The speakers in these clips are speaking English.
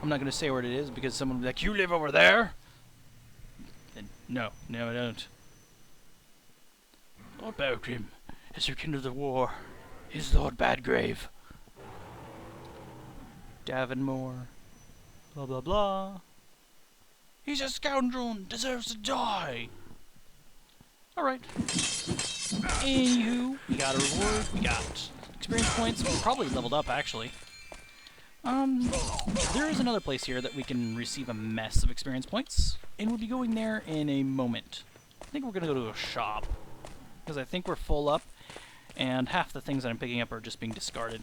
I'm not going to say where it is because someone will be like, you live over there? And no, I don't. Lord Beargrim has rekindled the war. Is Lord Badgrave. Davonmore. Blah blah blah. He's a scoundrel and deserves to die. Alright. Anywho, we got a reward, we got experience points, we probably leveled up actually. There is another place here that we can receive a mess of experience points, and we'll be going there in a moment. I think we're gonna go to a shop, because I think we're full up, and half the things that I'm picking up are just being discarded.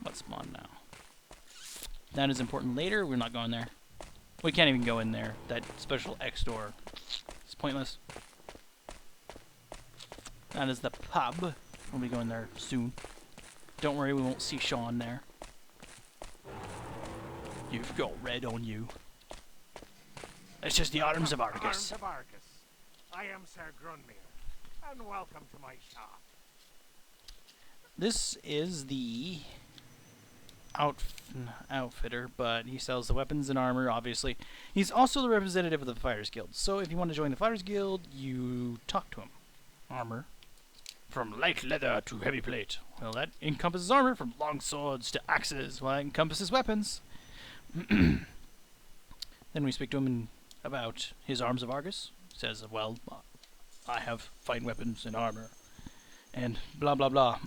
Let's spawn now. That is important later, we're not going there. We can't even go in there. That special X door is pointless. That is the pub. We'll be going there soon. Don't worry, we won't see Sean there. You've got red on you. It's just the arms of Argus. Arms of Argus. I am Sir Grunmere, and welcome to my shop. This is the outfitter, but he sells the weapons and armor, obviously. He's also the representative of the Fighters Guild, so if you want to join the Fighters Guild, you talk to him. Armor. From light leather to heavy plate. Well, that encompasses armor, from long swords to axes. Well, that encompasses weapons. Then we speak to him about his arms of Argus. He says, well, I have fine weapons and armor. And blah blah blah.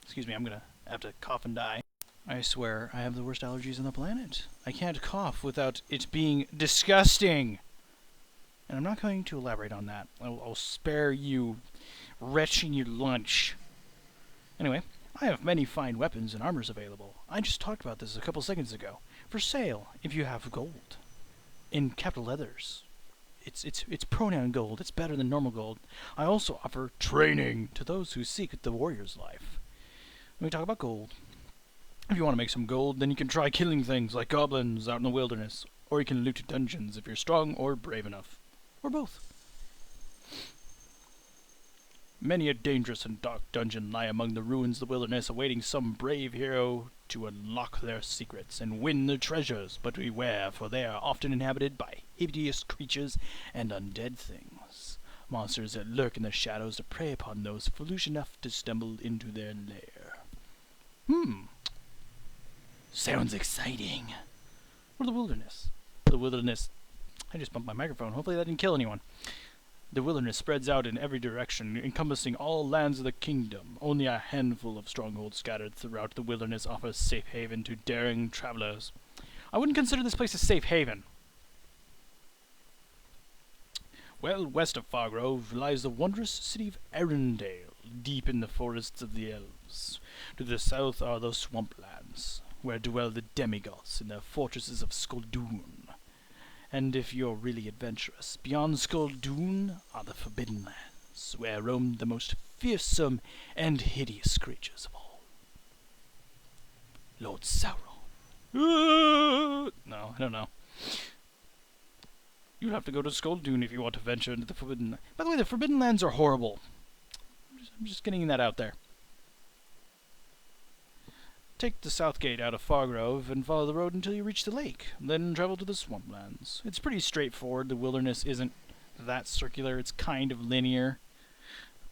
Excuse me, I'm gonna have to cough and die. I swear, I have the worst allergies on the planet. I can't cough without it being disgusting. And I'm not going to elaborate on that. I'll spare you retching your lunch. Anyway, I have many fine weapons and armors available. I just talked about this a couple seconds ago. For sale, if you have gold. In capital letters. It's pronoun gold. It's better than normal gold. I also offer training to those who seek the warrior's life. Let me talk about gold. If you want to make some gold, then you can try killing things like goblins out in the wilderness. Or you can loot dungeons if you're strong or brave enough. Or both. Many a dangerous and dark dungeon lie among the ruins of the wilderness, awaiting some brave hero to unlock their secrets and win their treasures. But beware, for they are often inhabited by hideous creatures and undead things. Monsters that lurk in the shadows to prey upon those foolish enough to stumble into their lair. Sounds exciting. Or the wilderness. The wilderness. I just bumped my microphone. Hopefully that didn't kill anyone. The wilderness spreads out in every direction, encompassing all lands of the kingdom. Only a handful of strongholds scattered throughout the wilderness offers safe haven to daring travelers. I wouldn't consider this place a safe haven. Well, west of Fargrove lies the wondrous city of Arendelle, deep in the forests of the elves. To the south are the swamplands, where dwell the demigods in their fortresses of Skuldoon. And if you're really adventurous, beyond Skuldoon are the Forbidden Lands, where roam the most fearsome and hideous creatures of all. Lord Sauron. No, I don't know. You'd have to go to Skuldoon if you want to venture into the Forbidden Lands. By the way, the Forbidden Lands are horrible. I'm just getting that out there. Take the south gate out of Fargrove and follow the road until you reach the lake. Then travel to the swamplands. It's pretty straightforward. The wilderness isn't that circular. It's kind of linear.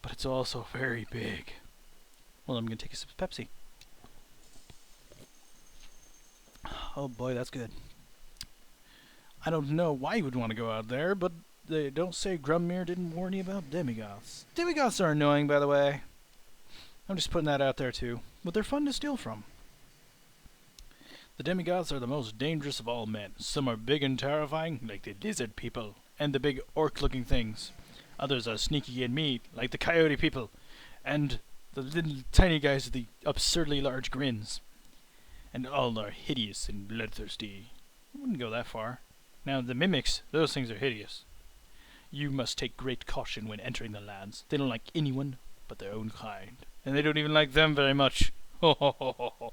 But it's also very big. Well, I'm going to take a sip of Pepsi. Oh boy, that's good. I don't know why you would want to go out there, but they don't say Grunmere didn't warn you about demigoths. Demigoths are annoying, by the way. I'm just putting that out there too. But they're fun to steal from. The demigoths are the most dangerous of all men. Some are big and terrifying, like the lizard people, and the big orc-looking things. Others are sneaky and mean, like the coyote people, and the little tiny guys with the absurdly large grins. And all are hideous and bloodthirsty. I wouldn't go that far. Now, the mimics, those things are hideous. You must take great caution when entering the lands. They don't like anyone but their own kind. And they don't even like them very much. Ho ho ho ho ho.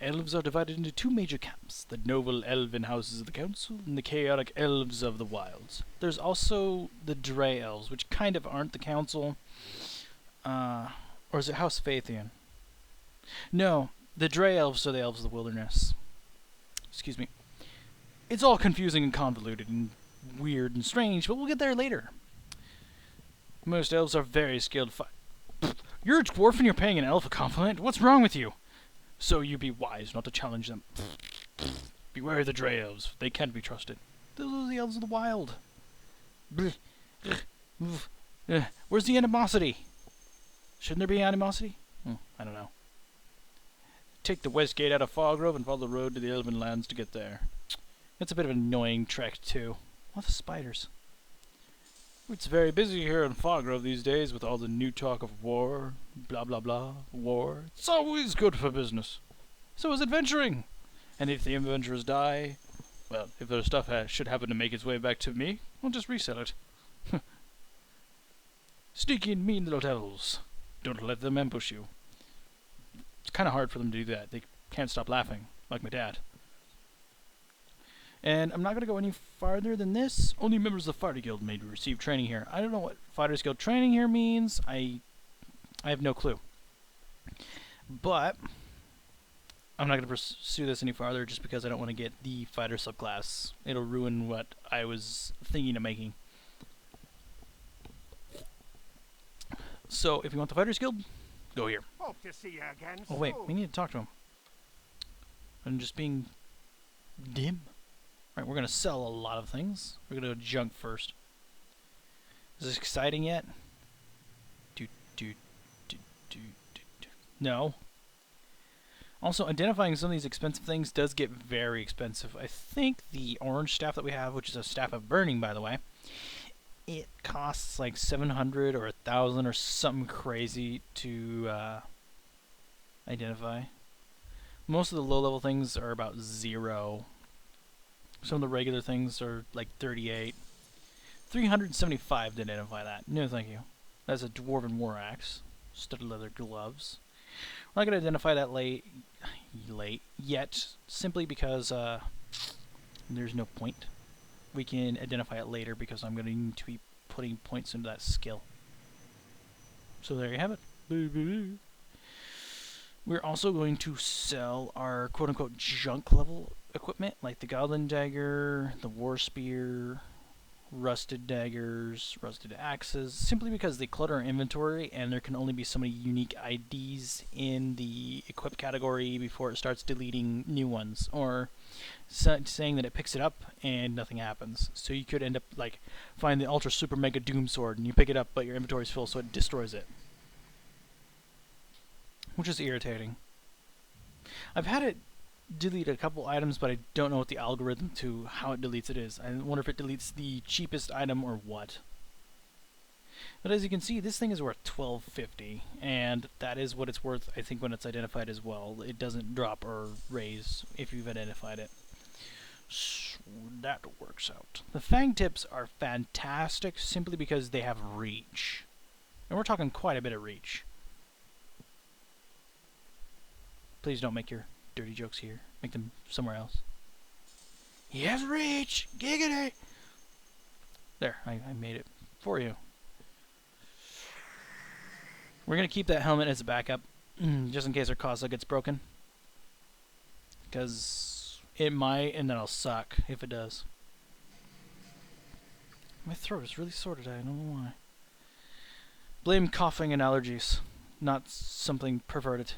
Elves are divided into two major camps, the noble elven houses of the council and the chaotic elves of the wilds. There's also the Drey elves, which kind of aren't the council. Or is it House Phaethian? No, the Dre elves are the elves of the wilderness. Excuse me. It's all confusing and convoluted and weird and strange, but we'll get there later. Most elves are very skilled You're a dwarf and you're paying an elf a compliment? What's wrong with you? So you be wise not to challenge them. Beware the Dre elves. They can't be trusted. Those are the elves of the wild. Where's the animosity? Shouldn't there be animosity? I don't know. Take the west gate out of Foggrove and follow the road to the Elven Lands to get there. It's a bit of an annoying trek, too. What the spiders? It's very busy here in Foggrove these days with all the new talk of war, blah blah blah, war. It's always good for business. So is adventuring. And if the adventurers die, well, if their stuff should happen to make its way back to me, I'll just resell it. Sneaky and mean little devils. Don't let them ambush you. It's kind of hard for them to do that. They can't stop laughing, like my dad. And I'm not going to go any farther than this. Only members of the Fighter Guild may receive training here. I don't know what Fighters Guild training here means. I have no clue. But I'm not going to pursue this any farther just because I don't want to get the fighter subclass. It'll ruin what I was thinking of making. So if you want the Fighters Guild, go here. Hope to see you again Oh wait, soon. we need to talk to him. I'm just being dim. Right, we're gonna sell a lot of things. We're gonna go junk first. Is this exciting yet? No. Also, identifying some of these expensive things does get very expensive. I think the orange staff that we have, which is a staff of burning, by the way, it costs like 700 or 1,000 or something crazy to identify. Most of the low-level things are about 0. Some of the regular things are like 38. 375 to identify that. No, thank you. That's a Dwarven War Axe. Studded leather gloves. We're not going to identify that late yet, simply because there's no point. We can identify it later because I'm going to need to be putting points into that skill. So there you have it. We're also going to sell our quote-unquote junk level equipment, like the Goblin Dagger, the War Spear, rusted daggers, rusted axes, simply because they clutter our inventory and there can only be so many unique IDs in the equip category before it starts deleting new ones, or saying that it picks it up and nothing happens. So you could end up like find the Ultra Super Mega Doom Sword and you pick it up but your inventory's full, so it destroys it. Which is irritating. I've had it delete a couple items, but I don't know what the algorithm to how it deletes it is. I wonder if it deletes the cheapest item or what. But as you can see, this thing is worth $12.50, and that is what it's worth, I think, when it's identified as well. It doesn't drop or raise if you've identified it. So that works out. The fang tips are fantastic simply because they have reach. And we're talking quite a bit of reach. Please don't make your dirty jokes here. Make them somewhere else. He has reach! Giggity! There, I made it for you. We're going to keep that helmet as a backup, just in case our Casa gets broken. Because it might, and then I'll suck if it does. My throat is really sore today, I don't know why. Blame coughing and allergies, not something perverted.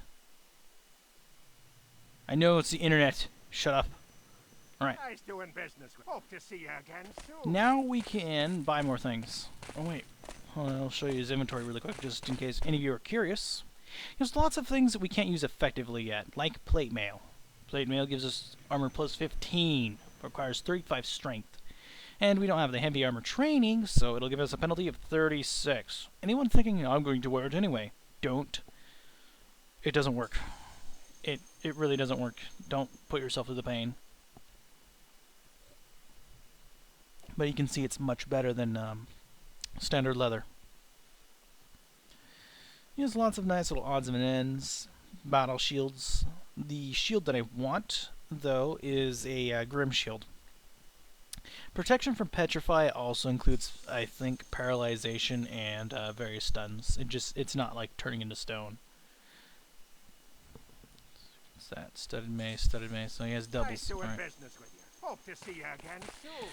I know it's the internet. Shut up. Alright. Nice doing business. Hope to see you again soon. Now we can buy more things. Oh wait. Hold on, I'll show you his inventory really quick, just in case any of you are curious. There's lots of things that we can't use effectively yet, like plate mail. Plate mail gives us armor plus 15, requires 35 strength. And we don't have the heavy armor training, so it'll give us a penalty of 36. Anyone thinking, I'm going to wear it anyway, don't. It doesn't work. It really doesn't work. Don't put yourself through the pain. But you can see it's much better than standard leather. There's lots of nice little odds and ends. Battle shields. The shield that I want, though, is a Grim Shield. Protection from Petrify also includes, I think, paralyzation and various stuns. It's not like turning into stone. that? Studded mace, studded mace. So he has doubles. Nice doing Alright. business with you. Hope to see you again soon.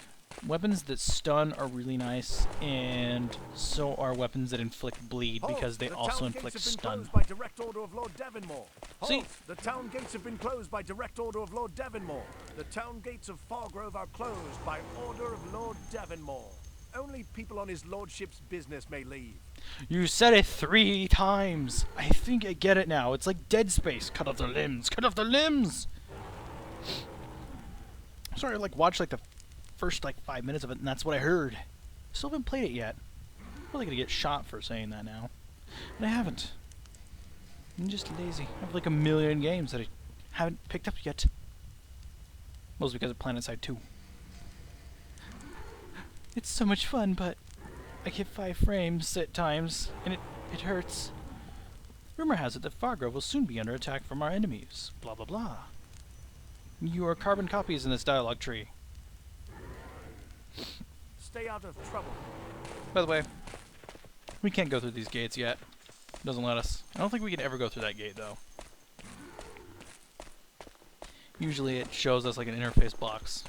Weapons that stun are really nice, and so are weapons that inflict bleed because they also inflict stun. Closed by direct order of Lord Devonmore. See? The town gates have been closed by direct order of Lord Devonmore. The town gates of Fargrove are closed by order of Lord Devonmore. Only people on his lordship's business may leave. You said it 3 times. I think I get it now. It's like Dead Space. Cut off the limbs. Cut off the limbs. Sorry, I watched the first 5 minutes of it, and that's what I heard. Still haven't played it yet. I'm probably gonna get shot for saying that now, but I haven't. I'm just lazy. I have a million games that I haven't picked up yet. Mostly because of PlanetSide 2. It's so much fun, but I get 5 frames at times, and it hurts. Rumor has it that Fargrove will soon be under attack from our enemies. Blah blah blah. You are carbon copies in this dialogue tree. Stay out of trouble. By the way, we can't go through these gates yet. Doesn't let us. I don't think we can ever go through that gate, though. Usually it shows us an interface box.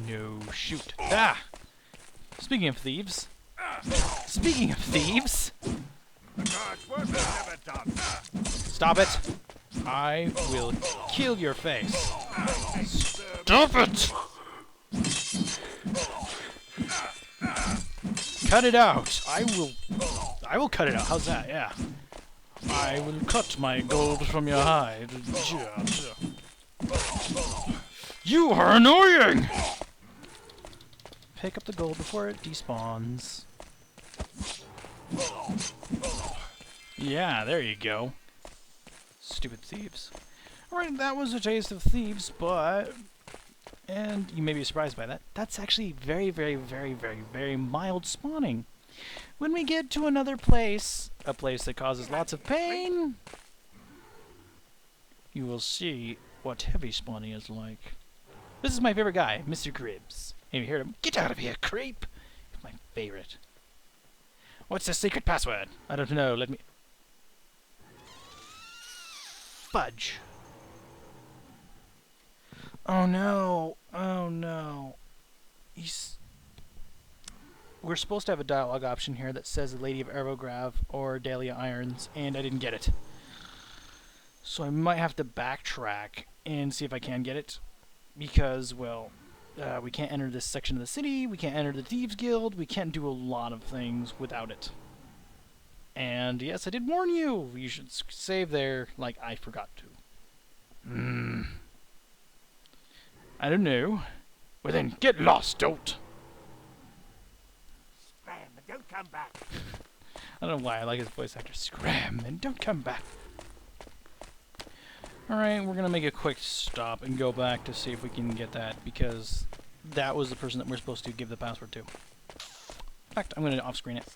No, shoot. Ah! Speaking of thieves. Speaking of thieves! God's work is never done. Stop it! I will kill your face. Stop it! Cut it out! I will cut it out. How's that? Yeah. I will cut my gold from your hide. You are annoying! Pick up the gold before it despawns. Yeah, there you go. Stupid thieves. Alright, that was a taste of thieves, but... And you may be surprised by that. That's actually very, very, very, very, very mild spawning. When we get to another place, a place that causes lots of pain, you will see what heavy spawning is like. This is my favorite guy, Mr. Cribs. Have you heard him? Get out of here, creep! He's my favorite. What's the secret password? I don't know, let me... Fudge. Oh no. Oh no. We're supposed to have a dialogue option here that says the Lady of Arvograve or Dahlia Irons, and I didn't get it. So I might have to backtrack and see if I can get it. Because, well, we can't enter this section of the city, we can't enter the Thieves Guild, we can't do a lot of things without it. And yes, I did warn you! You should save there like I forgot to. I don't know. Well then, get lost, don't! Scram and don't come back. I don't know why I like his voice actor. Scram and don't come back. Alright, we're gonna make a quick stop and go back to see if we can get that, because that was the person that we're supposed to give the password to. In fact, I'm gonna off-screen it.